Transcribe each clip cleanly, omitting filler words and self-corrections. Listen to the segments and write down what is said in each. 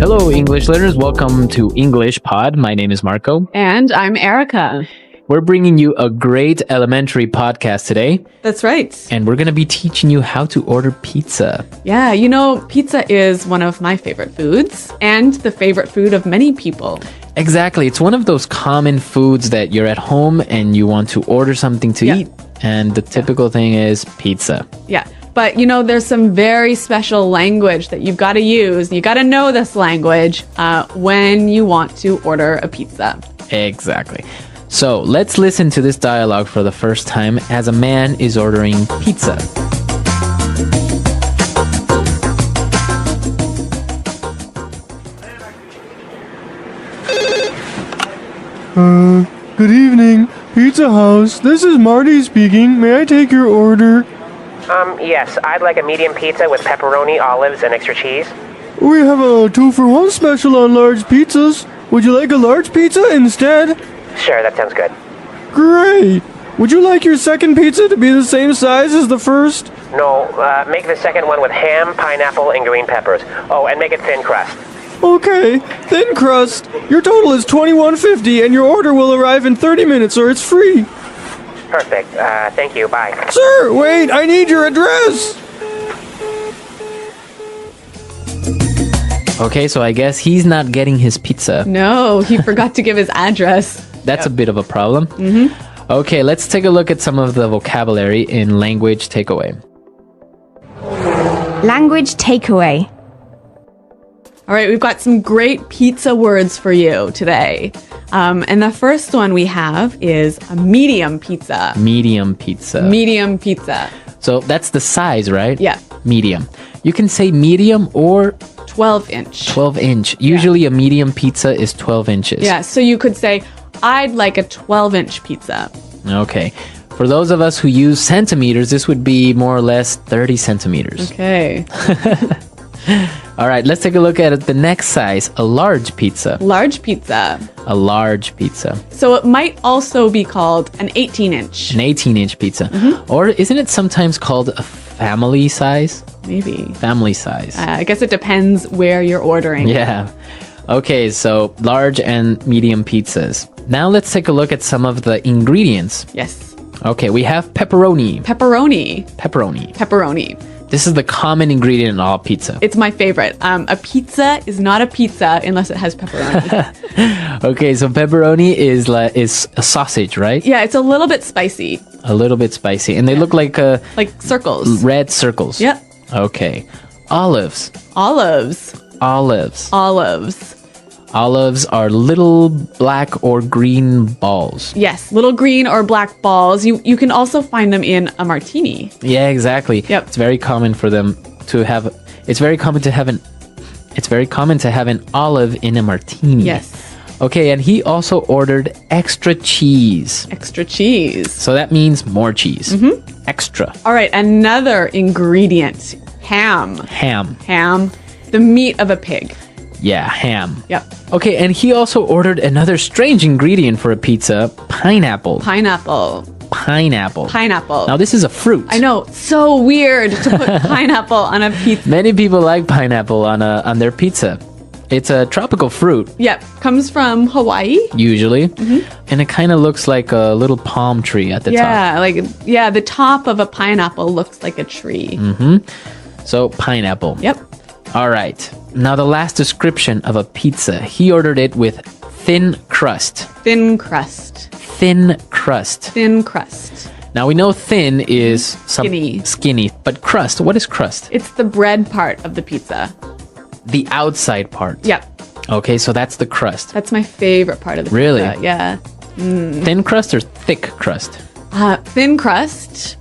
Hello, English learners. Welcome to English Pod. My name is Marco. And I'm Erica. We're bringing you a great elementary podcast today. That's right. And we're going to be teaching you how to order pizza. Yeah, you know, pizza is one of my favorite foods and the favorite food of many people. Exactly. It's one of those common foods that you're at home and you want to order something to eat. And the typical thing is pizza. Yeah. But, you know, there's some very special language that you've got to use. You got to know this language when you want to order a pizza. Exactly. So let's listen to this dialogue for the first time as a man is ordering pizza. Good evening. Pizza House. This is Marty speaking. May I take your order? Yes, I'd like a medium pizza with pepperoni, olives, and extra cheese. We have a 2-for-1 special on large pizzas. Would you like a large pizza instead? Sure, that sounds good. Great. Would you like your second pizza to be the same size as the first? No, make the second one with ham, pineapple, and green peppers. Oh, and make it thin crust. Okay, thin crust. Your total is $21.50 and your order will arrive in 30 minutes or it's free. Perfect. Thank you. Bye. Sir, wait, I need your address. Okay, so I guess he's not getting his pizza. No, he forgot to give his address. That's a bit of a problem. Okay, let's take a look at some of the vocabulary in language takeaway. Language takeaway. All right, we've got some great pizza words for you today. And the first one we have is a medium pizza. Medium pizza. Medium pizza. So that's the size, right? Yeah. Medium. You can say medium or 12-inch. 12-inch. Usually a medium pizza is 12 inches. Yeah, so you could say, I'd like a 12-inch pizza. Okay. For those of us who use centimeters, this would be more or less 30 centimeters. Okay. All right, let's take a look at the next size, a large pizza. Large pizza. A large pizza. So it might also be called an 18-inch. An 18-inch pizza. Or isn't it sometimes called a family size? Maybe. Family size. I guess it depends where you're ordering. Yeah. Okay, so large and medium pizzas. Now let's take a look at some of the ingredients. Yes. Okay, we have pepperoni. Pepperoni. Pepperoni. Pepperoni. This is the common ingredient in all pizza. It's my favorite. A pizza is not a pizza unless it has pepperoni. Okay, so pepperoni is a sausage, right? Yeah, it's a little bit spicy. A little bit spicy. And they look like circles. red circles. Yep. Okay. Olives. Olives. Olives. Olives. Olives are little black or green balls. Yes, little green or black balls. You can also find them in a martini. Yeah, exactly. Yep. It's very common for them to have. It's very common to have an olive in a martini. Yes. Okay, and he also ordered extra cheese. Extra cheese. So that means more cheese. Extra. All right, another ingredient. Ham. Ham. Ham. The meat of a pig. Yeah, ham. Yep. Okay, and he also ordered another strange ingredient for a pizza, pineapple. Pineapple. Pineapple. Pineapple. Now, this is a fruit. I know, so weird to put pineapple on a pizza. Many people like pineapple on their pizza. It's a tropical fruit. Yep, comes from Hawaii. Usually. And it kind of looks like a little palm tree at the top. Yeah, the top of a pineapple looks like a tree. So, pineapple. Yep. All right. Now, the last description of a pizza. He ordered it with thin crust. Thin crust. Thin crust. Thin crust. Now, we know thin is Skinny. But crust, what is crust? It's the bread part of the pizza. The outside part. Yep. Okay, so that's the crust. That's my favorite part of the Really? pizza. Yeah. Thin crust or thick crust? Thin crust.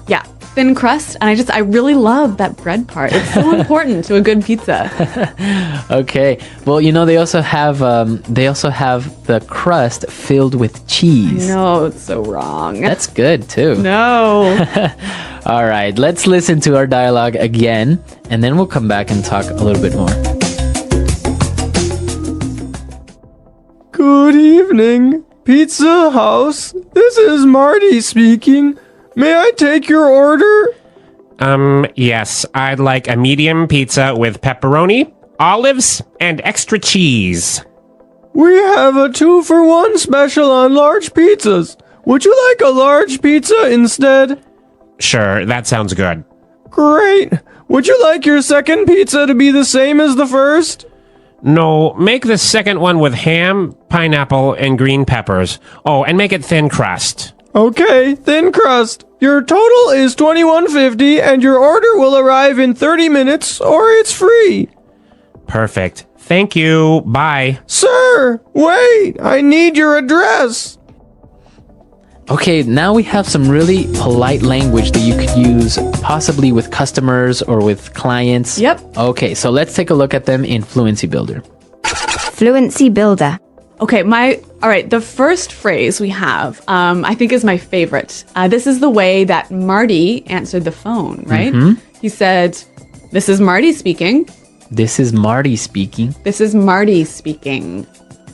Yeah, thin crust. And I really love that bread part. It's so important to a good pizza. Okay. Well, you know, they also have the crust filled with cheese. No, it's so wrong. That's good too. No. All right, let's listen to our dialogue again, and then we'll come back and talk a little bit more. Good evening. Pizza House. This is Marty speaking. May I take your order? Yes, I'd like a medium pizza with pepperoni, olives, and extra cheese. We have a 2-for-1 special on large pizzas. Would you like a large pizza instead? Sure, that sounds good. Great. Would you like your second pizza to be the same as the first? No, make the second one with ham, pineapple, and green peppers. Oh, and make it thin crust. Okay, thin crust. Your total is $21.50 and your order will arrive in 30 minutes or it's free. Perfect. Thank you. Bye. Sir, wait, I need your address. Okay, now we have some really polite language that you could use possibly with customers or with clients. Yep. Okay, so let's take a look at them in Fluency Builder. Fluency Builder. Okay, all right, the first phrase we have, I think is my favorite. This is the way that Marty answered the phone, right? He said, "This is Marty speaking." This is Marty speaking. This is Marty speaking.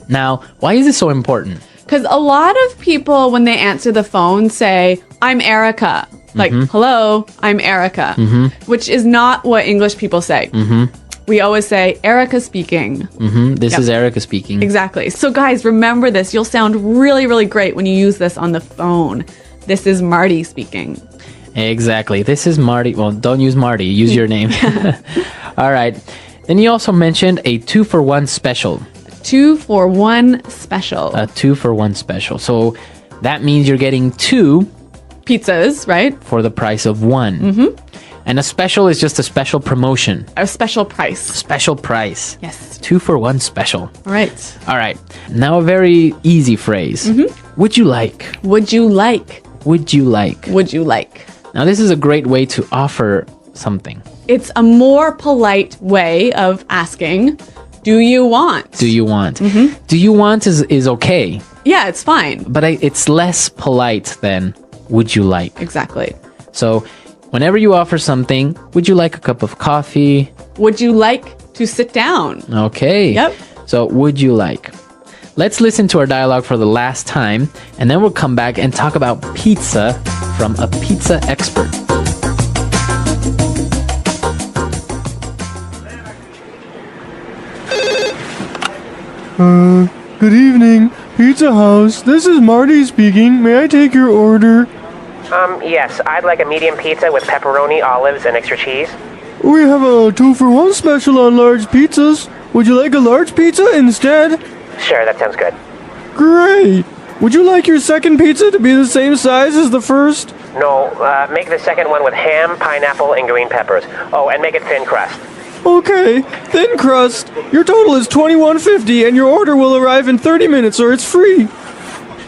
Now, why is this so important? Because a lot of people, when they answer the phone, say, "I'm Erica." Like, "Hello, I'm Erica," which is not what English people say. We always say, "Erica speaking." This is Erica speaking. Exactly. So guys, remember this. You'll sound really, really great when you use this on the phone. This is Marty speaking. Exactly. This is Marty. Well, don't use Marty. Use your name. All right. Then you also mentioned a 2-for-1 special. 2-for-1 special. A 2-for-1 special. So that means you're getting 2 pizzas, right? for the price of 1. And a special is just a special promotion. A special price. Special price. Yes. 2-for-1 special. All right. All right. Now a very easy phrase. Would you like? Would you like? Would you like? Would you like? Now this is a great way to offer something. It's a more polite way of asking, do you want? Do you want? Do you want is okay, Yeah, it's fine. but it's less polite than would you like. Exactly. So whenever you offer something, would you like a cup of coffee? Would you like to sit down? Okay. Yep. So would you like? Let's listen to our dialogue for the last time, and then we'll come back and talk about pizza from a pizza expert. Good evening. Pizza House. This is Marty speaking. May I take your order? Yes, I'd like a medium pizza with pepperoni, olives, and extra cheese. We have a 2-for-1 special on large pizzas. Would you like a large pizza instead? Sure, that sounds good. Great. Would you like your second pizza to be the same size as the first? No, make the second one with ham, pineapple, and green peppers. Oh, and make it thin crust. Okay, thin crust. Your total is $21.50 and your order will arrive in 30 minutes or it's free.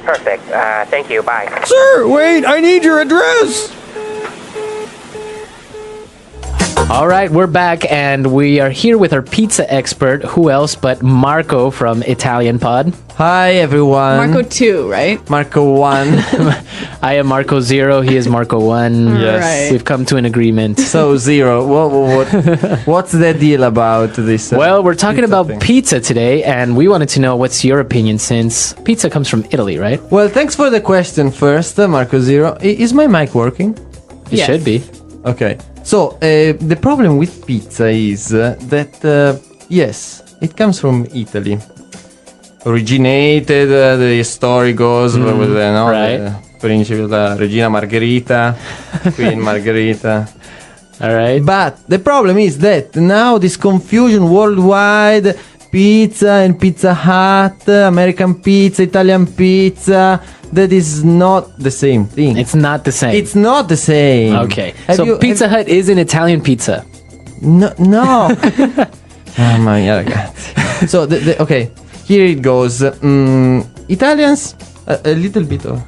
Perfect. Thank you. Bye. Sir, wait, I need your address. All right, we're back, and we are here with our pizza expert. Who else but Marco from Italian Pod? Hi everyone. Marco 2, right? Marco 1. I am Marco 0. He is Marco 1. Yes. Right. We've come to an agreement. So 0. What's the deal about this? Well, we're talking pizza about thing? pizza today, and we wanted to know what's your opinion, since pizza comes from Italy, right? Well, thanks for the question first, Marco 0. Is my mic working? It Yes. should be. Okay. So the problem with pizza is that yes, it comes from Italy. Originated, the story goes with right. the Principe, la Regina Margherita, Queen Margherita. All right. But the problem is that now this confusion worldwide, pizza and Pizza Hut, American pizza, Italian pizza, that is not the same thing. It's not the same. It's not the same. Okay. So Pizza Hut is an Italian pizza. No. Oh my god. So okay, here it goes. Italians, a little bit of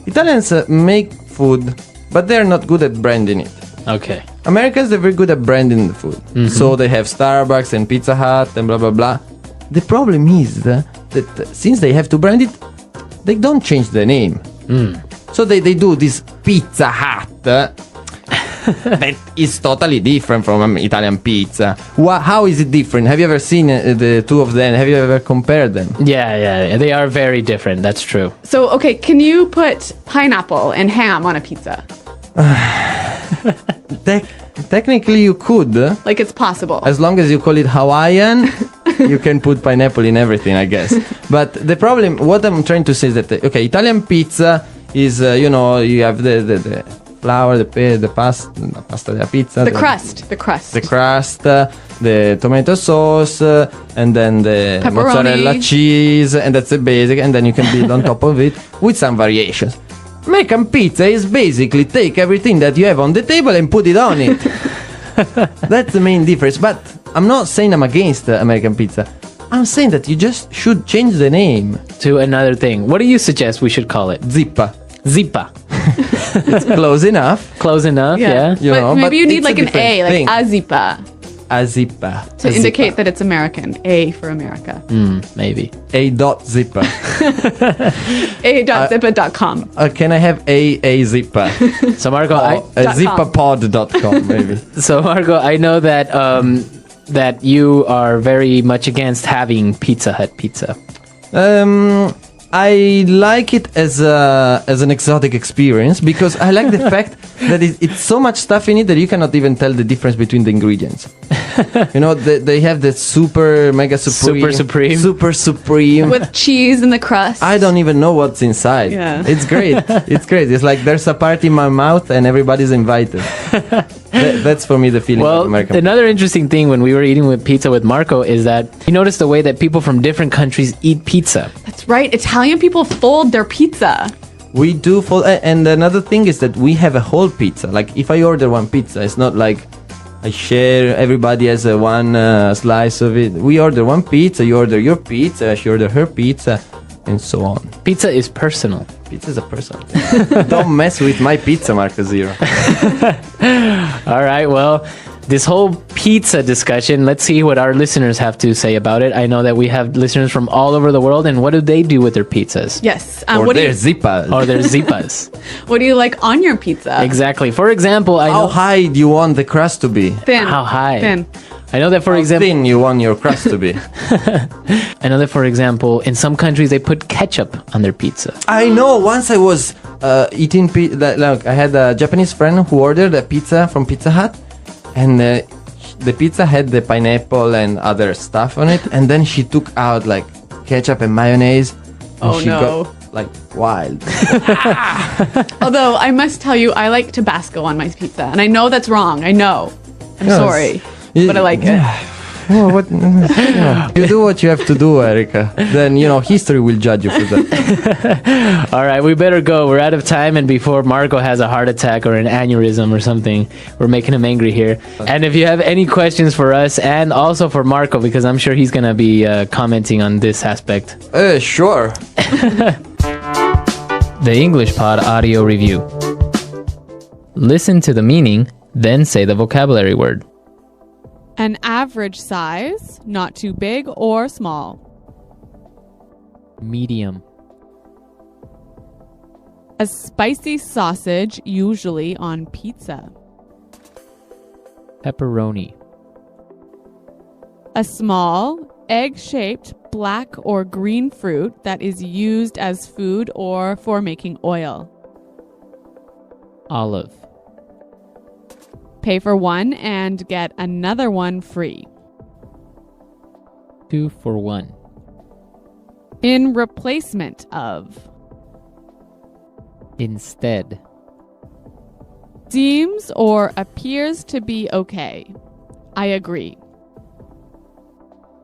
Italians make food, but they're not good at branding it. Okay. Americans, they're very good at branding the food. So they have Starbucks and Pizza Hut and blah blah blah. The problem is that since they have to brand it, they don't change the name. So they do this Pizza Hut that is totally different from Italian pizza. How is it different? Have you ever seen the two of them? Have you ever compared them? Yeah. They are very different. That's true. So, okay, can you put pineapple and ham on a pizza? Technically, you could. Like it's possible. As long as you call it Hawaiian, you can put pineapple in everything, I guess. But the problem, what I'm trying to say is that, okay, Italian pizza is, you have the flour, the pasta della pizza. The crust. The crust, the tomato sauce, and then the Pepperoni. mozzarella cheese, and that's the basic, and then you can build on top of it with some variations. American pizza is basically take everything that you have on the table and put it on it. That's the main difference. But I'm not saying I'm against American pizza. I'm saying that you just should change the name. To another thing. What do you suggest we should call it? Zippa. Zippa. It's close enough. Close enough, yeah. But maybe you need it's like a an different A, like thing. Azippa, A zippa. to indicate that it's American. A for America. Maybe. A dot zippa. A.zippa.com. Can I have a zippa? So Marco, Zippapod.com maybe. So Marco, I know that that you are very much against having Pizza Hut pizza. I like it as an exotic experience because I like the fact that it's so much stuff in it that you cannot even tell the difference between the ingredients. They have the super mega supreme, super supreme With cheese in the crust. I don't even know what's inside. Yeah. It's great. It's great. It's like there's a party in my mouth and everybody's invited. That's for me the feeling of Well, American. another interesting thing when we were eating with pizza with Marco is that you notice the way that people from different countries eat pizza. That's right. Italian people fold their pizza. We do for, and another thing is that we have a whole pizza. Like if I order one pizza, it's not like I share. Everybody has one slice of it. We order one pizza. You order your pizza. She order her pizza, and so on. Pizza is personal. Pizza is a person. Don't mess with my pizza, Marco Zero. All right, well, this whole pizza discussion, let's see what our listeners have to say about it. I know that we have listeners from all over the world, and what do they do with their pizzas? Yes. Or What do their you zippas. Or their zippas. What do you like on your pizza? Exactly. For example, I How know high do you want the crust to be? Thin. how high. Thin. I know that for How example, thin you want your crust to be? I know that for example, in some countries they put ketchup on their pizza. I know. Once I was eating like I had a Japanese friend who ordered a pizza from Pizza Hut, and the pizza had the pineapple and other stuff on it, and then she took out like ketchup and mayonnaise, and Oh, she no. got like wild. Although I must tell you, I like Tabasco on my pizza, and I know that's wrong. I know. I'm Yes. sorry, but I like it. Oh, what? Yeah. You do what you have to do, Erica. Then history will judge you for that. All right, we better go. We're out of time, and before Marco has a heart attack or an aneurysm or something, we're making him angry here. And if you have any questions for us and also for Marco, because I'm sure he's going to be commenting on this aspect. Sure. The English Pod Audio Review. Listen to the meaning, then say the vocabulary word. An average size, not too big or small. Medium. A spicy sausage, usually on pizza. Pepperoni. A small, egg-shaped black or green fruit that is used as food or for making oil. Olive. Pay for one and get another one free. 2 for 1. In replacement of. Instead. Seems or appears to be okay. I agree.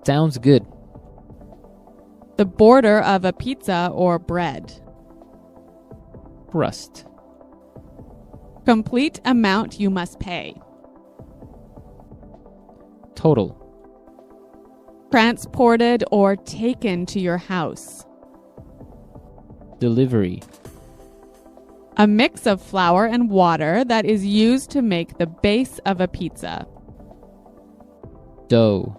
Sounds good. The border of a pizza or bread. Crust. Complete amount you must pay. Total. Transported or taken to your house. Delivery. A mix of flour and water that is used to make the base of a pizza. Dough.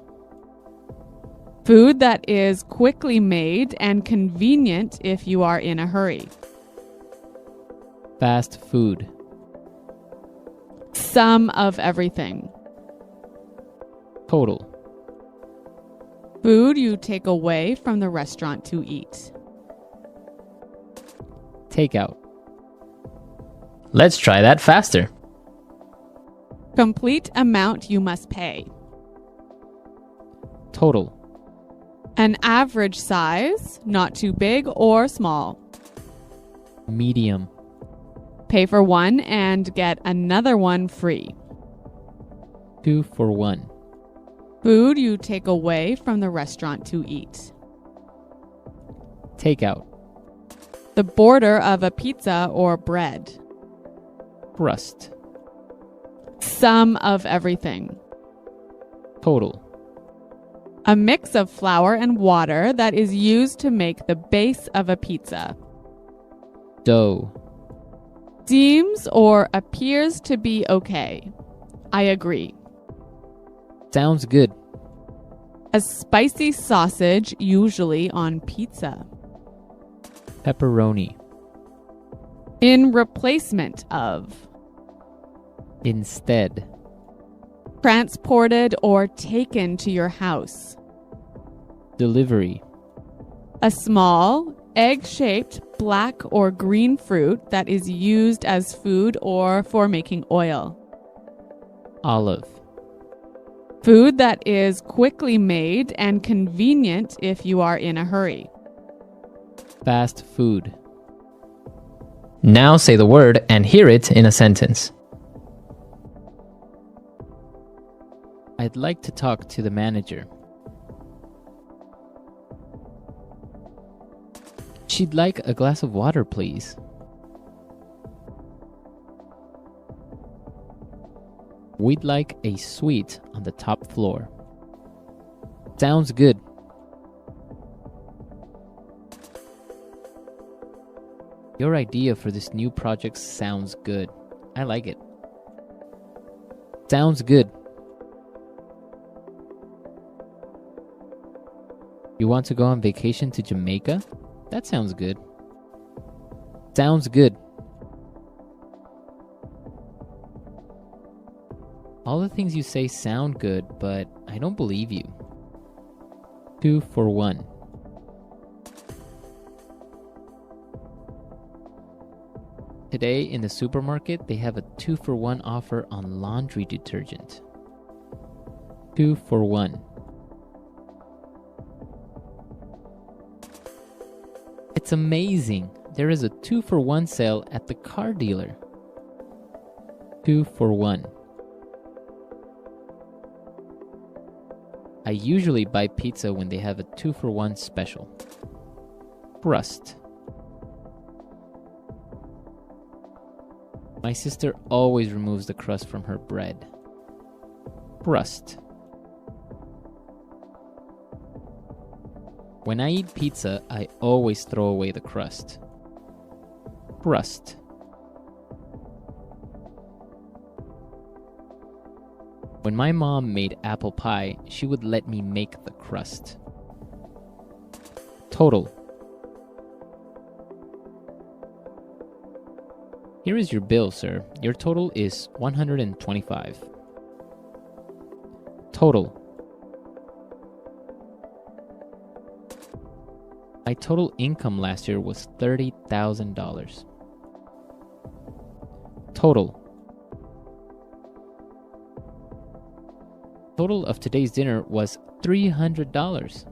Food that is quickly made and convenient if you are in a hurry. Fast food. Some of everything. Total. Food you take away from the restaurant to eat. Takeout. Let's try that faster. Complete amount you must pay. Total. An average size, not too big or small. Medium. Pay for one and get another one free. 2 for 1. Food you take away from the restaurant to eat. Takeout. The border of a pizza or bread. Crust. Some of everything. Total. A mix of flour and water that is used to make the base of a pizza. Dough. Seems or appears to be okay. I agree. Sounds good. A spicy sausage, usually on pizza. Pepperoni. In replacement of. Instead. Transported or taken to your house. Delivery. A small, egg-shaped black or green fruit that is used as food or for making oil. Olive. Food that is quickly made and convenient if you are in a hurry. Fast food. Now say the word and hear it in a sentence. I'd like to talk to the manager. She'd like a glass of water, please. We'd like a suite on the top floor. Sounds good. Your idea for this new project sounds good. I like it. Sounds good. You want to go on vacation to Jamaica? That sounds good. Sounds good. All the things you say sound good, but I don't believe you. 2 for 1. Today in the supermarket, they have a 2 for 1 offer on laundry detergent. 2 for 1. It's amazing. There is a 2 for 1 sale at the car dealer. 2 for 1. I usually buy pizza when they have a 2 for 1 special. Crust. My sister always removes the crust from her bread. Crust. When I eat pizza, I always throw away the crust. Crust. When my mom made apple pie, she would let me make the crust. Total. Here is your bill, sir. Your total is $125. Total. My total income last year was $30,000. Total. Total of today's dinner was $300.